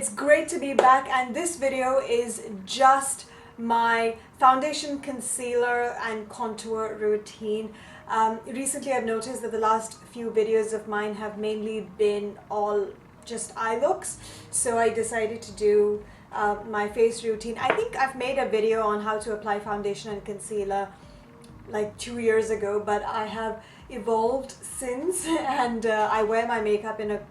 it's great to be back, and this video is just my foundation, concealer and contour routine. Recently I've noticed that the last few videos of mine have mainly been all just eye looks, so I decided to do my face routine. I think I've made a video on how to apply foundation and concealer like 2 years ago, but I have evolved since and I wear my makeup in a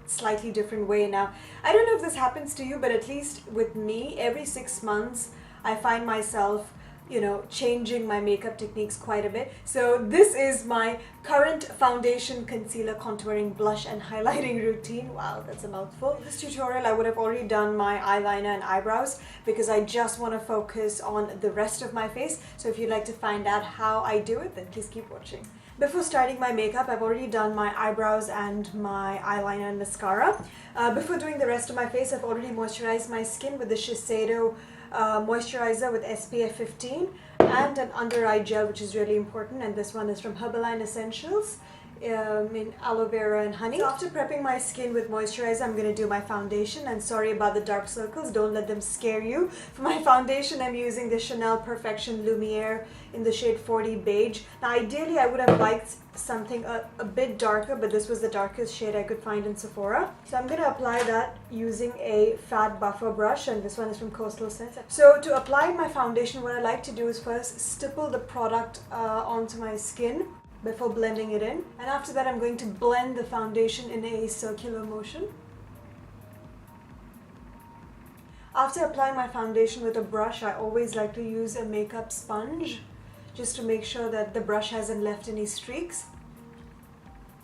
slightly different way now. I don't know if this happens to you, but at least with me, every 6 months I find myself, you know, changing my makeup techniques quite a bit. So this is my current foundation, concealer, contouring, blush and highlighting routine. Wow, that's a mouthful. In this tutorial I would have already done my eyeliner and eyebrows because I just want to focus on the rest of my face. So if you'd like to find out how I do it, then please keep watching. Before starting my makeup, I've already done my eyebrows and my eyeliner and mascara. Before doing the rest of my face, I've already moisturized my skin with the Shiseido moisturizer with SPF 15 and an under eye gel, which is really important, and this one is from Herbaline Essentials in aloe vera and honey. So after prepping my skin with moisturizer, I'm going to do my foundation, and sorry about the dark circles, don't let them scare you. For my foundation, I'm using the Chanel Perfection Lumiere in the shade 40 Beige. Now ideally I would have liked something a bit darker, but this was the darkest shade I could find in Sephora. So I'm going to apply that using a fat buffer brush, and this one is from Coastal Scents. So to apply my foundation, what I like to do is first stipple the product onto my skin before blending it in, and after that I'm going to blend the foundation in a circular motion. After applying my foundation with a brush, I always like to use a makeup sponge just to make sure that the brush hasn't left any streaks,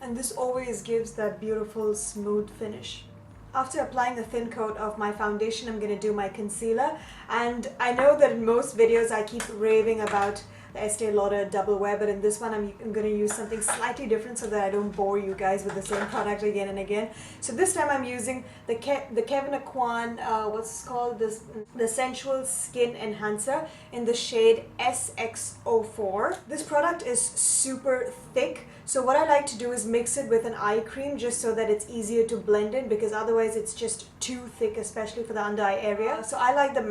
and this always gives that beautiful smooth finish. After applying a thin coat of my foundation, I'm going to do my concealer, and I know that in most videos I keep raving about the Estee Lauder Double Wear, but in this one I'm going to use something slightly different so that I don't bore you guys with the same product again and again. So this time I'm using the Kevin Aucoin, what's called this, the Sensual Skin Enhancer in the shade SX04. This product is super thick, so what I like to do is mix it with an eye cream just so that it's easier to blend in, because otherwise it's just too thick, especially for the under eye area. So I like the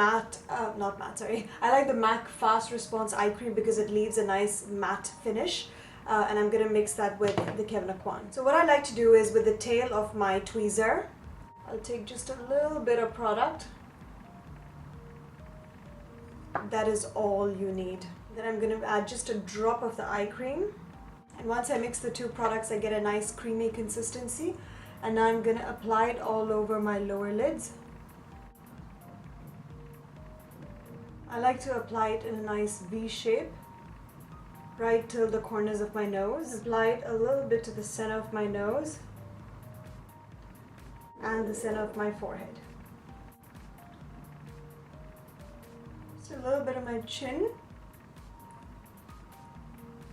I like the MAC Fast Response eye cream because it leaves a nice matte finish, and I'm going to mix that with the Kevin Aucoin. So what I like to do is with the tail of my tweezer, I'll take just a little bit of product. That is all you need. Then I'm going to add just a drop of the eye cream, and once I mix the two products I get a nice creamy consistency, and now I'm going to apply it all over my lower lids. I like to apply it in a nice V shape, right till the corners of my nose. Apply it a little bit to the center of my nose and the center of my forehead. Just a little bit of my chin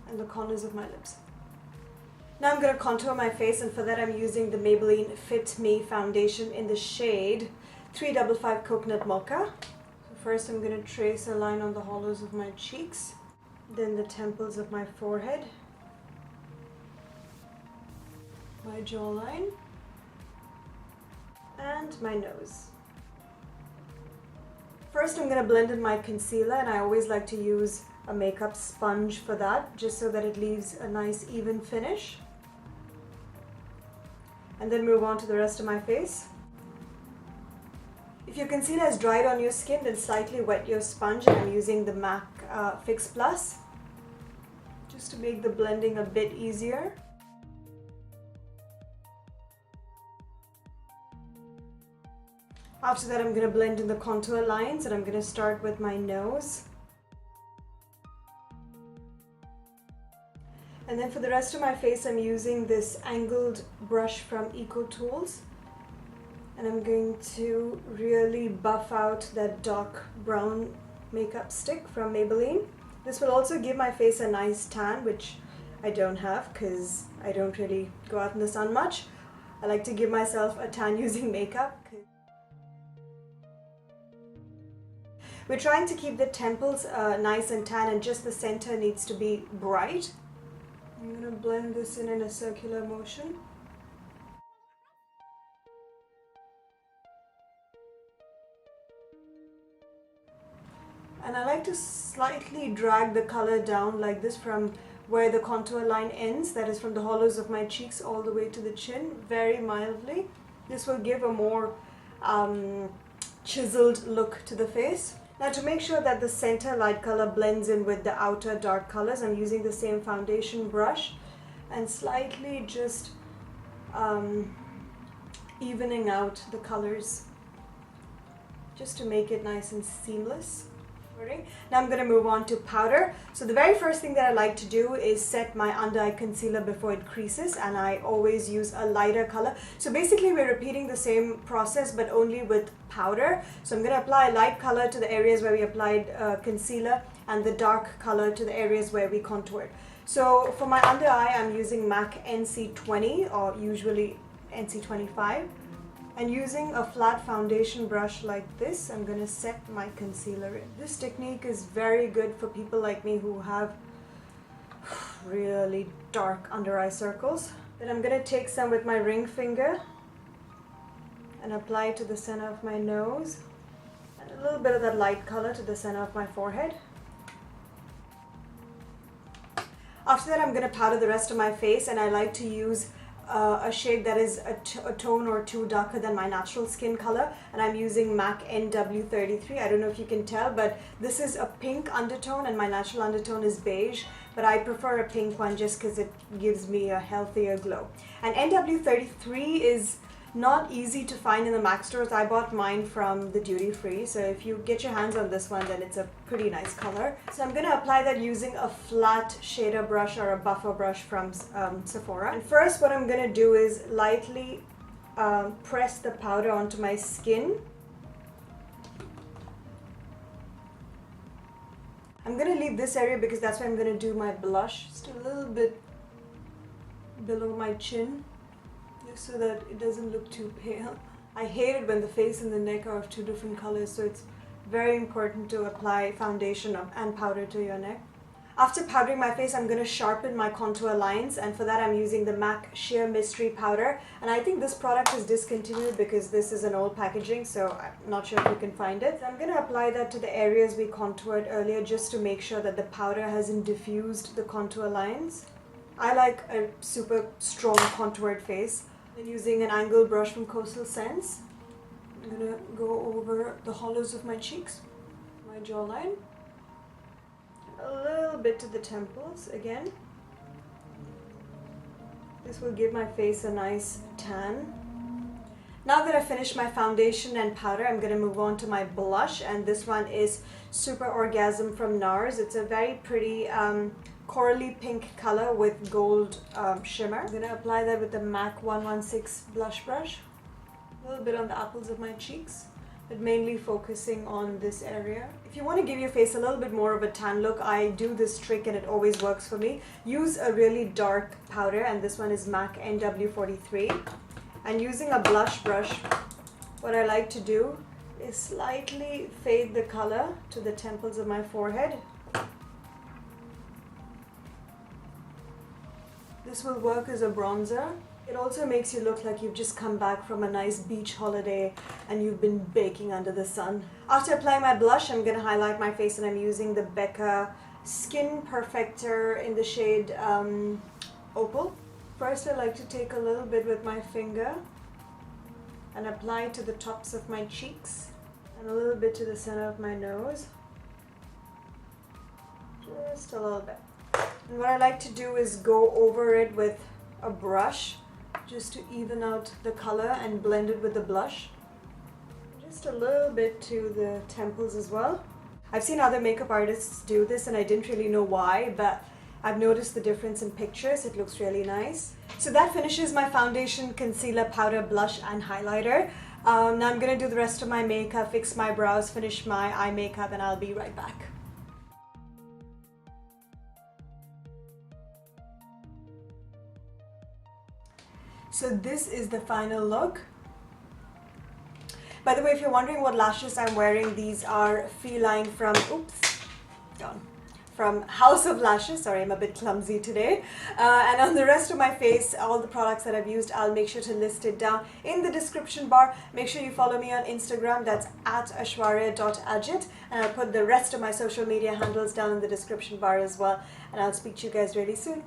and the corners of my lips. Now I'm going to contour my face, and for that I'm using the Maybelline Fit Me foundation in the shade 355 Coconut Mocha. First I'm going to trace a line on the hollows of my cheeks, then the temples of my forehead, my jawline, and my nose. First I'm going to blend in my concealer, and I always like to use a makeup sponge for that, just so that it leaves a nice even finish. And then move on to the rest of my face. If your concealer has dried on your skin, then slightly wet your sponge, and I'm using the MAC Fix Plus just to make the blending a bit easier. After that I'm going to blend in the contour lines, and I'm going to start with my nose. And then for the rest of my face I'm using this angled brush from Eco Tools, and I'm going to really buff out that dark brown makeup stick from Maybelline. This will also give my face a nice tan, which I don't have because I don't really go out in the sun much. I like to give myself a tan using makeup. We're trying to keep the temples nice and tan, and just the center needs to be bright. I'm going to blend this in a circular motion. And I like to slightly drag the color down like this from where the contour line ends, that is from the hollows of my cheeks all the way to the chin, very mildly. This will give a more chiseled look to the face. Now, to make sure that the center light color blends in with the outer dark colors, I'm using the same foundation brush and slightly just evening out the colors just to make it nice and seamless. Now I'm going to move on to powder. So the very first thing that I like to do is set my under eye concealer before it creases, and I always use a lighter color. So basically we're repeating the same process but only with powder. So I'm going to apply a light color to the areas where we applied concealer and the dark color to the areas where we contoured. So for my under eye, I'm using MAC NC20 or usually NC25. And using a flat foundation brush like this, I'm going to set my concealer in. This technique is very good for people like me who have really dark under eye circles. Then I'm going to take some with my ring finger and apply it to the center of my nose, and a little bit of that light color to the center of my forehead. After that, I'm going to powder the rest of my face, and I like to use a shade that is a tone or two darker than my natural skin color, and I'm using MAC NW33. I don't know if you can tell, but this is a pink undertone and my natural undertone is beige, but I prefer a pink one just because it gives me a healthier glow. And NW33 is not easy to find in the MAC stores. I bought mine from the duty free, so if you get your hands on this one, then it's a pretty nice color. So I'm going to apply that using a flat shader brush or a buffer brush from Sephora. And first what I'm going to do is lightly press the powder onto my skin. I'm going to leave this area because that's where I'm going to do my blush, just a little bit below my chin, so that it doesn't look too pale. I hate it when the face and the neck are of two different colors, so it's very important to apply foundation and powder to your neck. After powdering my face, I'm going to sharpen my contour lines, and for that I'm using the MAC Sheer Mystery Powder. And I think this product is discontinued because this is an old packaging, so I'm not sure if you can find it. So I'm going to apply that to the areas we contoured earlier just to make sure that the powder hasn't diffused the contour lines. I like a super strong contoured face. And using an angled brush from Coastal Scents, I'm going to go over the hollows of my cheeks, my jawline, a little bit to the temples again. This will give my face a nice tan. Now that I've finished my foundation and powder, I'm going to move on to my blush, and this one is Super Orgasm from Nars. It's a very pretty corally pink color with gold shimmer. I'm going to apply that with the MAC 116 blush brush. A little bit on the apples of my cheeks, but mainly focusing on this area. If you want to give your face a little bit more of a tan look, I do this trick and it always works for me. Use a really dark powder, and this one is MAC NW43. And using a blush brush, what I like to do is slightly fade the color to the temples of my forehead. This will work as a bronzer. It also makes you look like you've just come back from a nice beach holiday and you've been baking under the sun. After applying my blush, I'm going to highlight my face, and I'm using the Becca Skin Perfector in the shade Opal. First, I like to take a little bit with my finger and apply it to the tops of my cheeks and a little bit to the center of my nose. Just a little bit. And what I like to do is go over it with a brush just to even out the color and blend it with the blush. Just a little bit to the temples as well. I've seen other makeup artists do this and I didn't really know why, but I've noticed the difference in pictures. It looks really nice. So that finishes my foundation, concealer, powder, blush and highlighter. Now I'm going to do the rest of my makeup, fix my brows, finish my eye makeup, and I'll be right back. So this is the final look. By the way, if you're wondering what lashes I'm wearing, these are Feline from from House of Lashes. Sorry, I'm a bit clumsy today. And on the rest of my face, all the products that I've used, I'll make sure to list it down in the description bar. Make sure you follow me on Instagram. That's at Aishwarya.Ajit. And I'll put the rest of my social media handles down in the description bar as well. And I'll speak to you guys really soon.